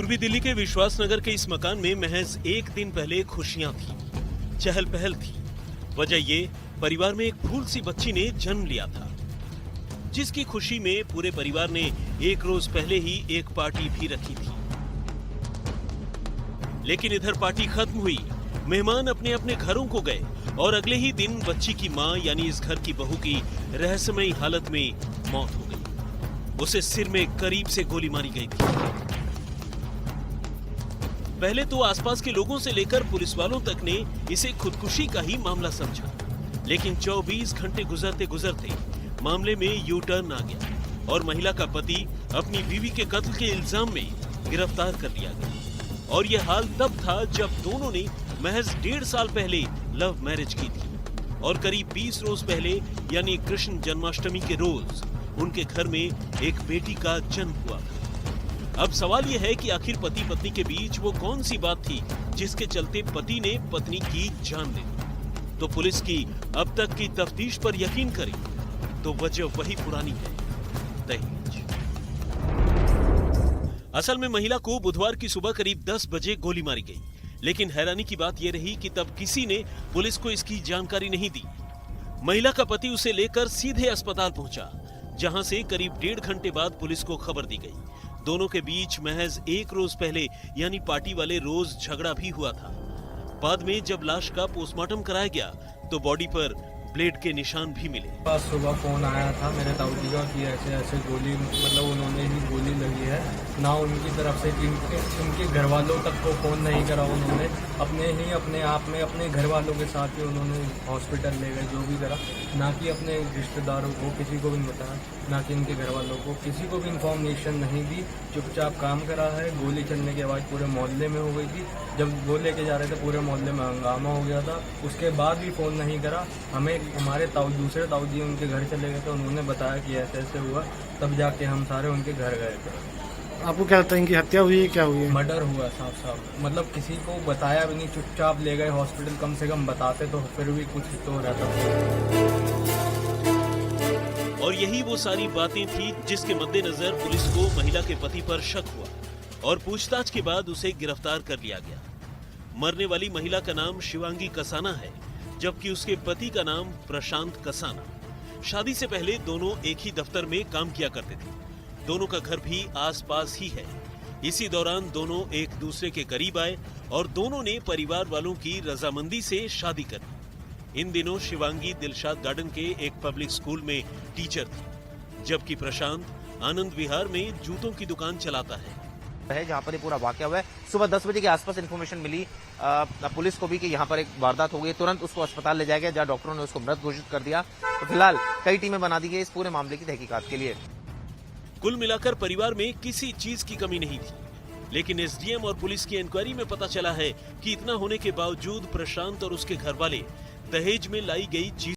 पूर्वी दिल्ली के विश्वास नगर के इस मकान में महज एक दिन पहले खुशियां थी, चहल पहल थी। वजह ये, परिवार में एक फूल सी बच्ची ने जन्म लिया था, जिसकी खुशी में पूरे परिवार ने एक रोज पहले ही एक पार्टी भी रखी थी। लेकिन इधर पार्टी खत्म हुई, मेहमान अपने अपने घरों को गए और अगले ही दिन बच्ची की मां यानी इस घर की बहू की रहस्यमयी हालत में मौत हो गई। उसे सिर में करीब से गोली मारी गई थी। पहले तो आसपास के लोगों से लेकर पुलिस वालों तक ने इसे खुदकुशी का ही मामला समझा, लेकिन 24 घंटे गुजरते गुजरते मामले में यू टर्न आ गया और महिला का पति अपनी बीवी के कत्ल के इल्जाम में गिरफ्तार कर लिया गया। और यह हाल तब था जब दोनों ने महज 1.5 साल पहले लव मैरिज की थी और करीब 20 रोज पहले यानी कृष्ण जन्माष्टमी के रोज उनके घर में एक बेटी का जन्म हुआ था। अब सवाल यह है कि आखिर पति पत्नी के बीच वो कौन सी बात थी जिसके चलते पति ने पत्नी की जान दे दी। तो पुलिस की अब तक की तफ्तीश पर यकीन करें तो वजह वही पुरानी है, दहेज। असल में महिला को बुधवार की सुबह करीब 10 बजे गोली मारी गई, लेकिन हैरानी की बात यह रही कि तब किसी ने पुलिस को इसकी जानकारी नहीं दी। महिला का पति उसे लेकर सीधे अस्पताल पहुंचा, जहां से करीब 1.5 घंटे बाद पुलिस को खबर दी गई। दोनों के बीच महज एक रोज पहले यानी पार्टी वाले रोज झगड़ा भी हुआ था। बाद में जब लाश का पोस्टमार्टम कराया गया तो बॉडी पर ब्लेड के निशान भी मिले। पास सुबह फोन आया था मेरे ताऊजी का कि ऐसे ऐसे गोली उन्होंने ही गोली लगी है। ना उनकी तरफ से उनके घर वालों तक को फोन नहीं करा, उन्होंने अपने आप में अपने घर वालों के साथ ही उन्होंने हॉस्पिटल ले गए, जो भी करा। ना कि अपने रिश्तेदारों को किसी को भी बताया, ना कि इनके घर वालों को किसी को भी इन्फॉर्मेशन नहीं दी। चुपचाप काम करा है। गोली चलने की आवाज़ पूरे मोहल्ले में हो गई थी। जब वो लेके जा रहे थे पूरे मोहल्ले में हंगामा हो गया था। उसके बाद भी फ़ोन नहीं करा। हमें हमारे दूसरे ताऊजी उनके घर चले गए थे, उन्होंने बताया कि ऐसे ऐसे हुआ, तब जाके हम सारे उनके घर गए थे। आपको क्या लगता है इनकी हत्या हुई है, क्या हुई है? मर्डर हुआ साफ साफ, मतलब किसी को बताया भी नहीं, चुपचाप ले गए हॉस्पिटल। कम से कम बताते तो फिर भी कुछ तो रहता। और यही वो सारी बातें थी जिसके मद्देनजर पुलिस को महिला के पति पर शक हुआ और पूछताछ के बाद उसे गिरफ्तार कर लिया गया। मरने वाली महिला का नाम शिवांगी कसाना है, जबकि उसके पति का नाम प्रशांत कसाना। शादी से पहले दोनों एक ही दफ्तर में काम किया करते थे। दोनों का घर भी आसपास ही है। इसी दौरान दोनों एक दूसरे के करीब आए और दोनों ने परिवार वालों की रजामंदी से शादी कर ली। इन दिनों शिवांगी दिलशाद गार्डन के एक पब्लिक स्कूल में टीचर थी, जबकि प्रशांत आनंद विहार में जूतों की दुकान चलाता है, जहां पर ये पूरा वाकया हुआ है। सुबह 10 बजे के आसपास इन्फॉर्मेशन मिली पुलिस को भी कि यहां पर एक वारदात हो गई। तुरंत उसको अस्पताल ले जाया गया, जहां डॉक्टरों ने उसको मृत घोषित कर दिया। तो फिलहाल कई टीमें बना दी गई इस पूरे मामले की तहकीकात के लिए। कुल मिलाकर परिवार में किसी चीज की कमी नहीं थी, लेकिन एसडीएम और पुलिस की इंक्वायरी में पता चला है कि इतना होने के बावजूद प्रशांत और उसके घर वाले दहेज में लाई गई चीज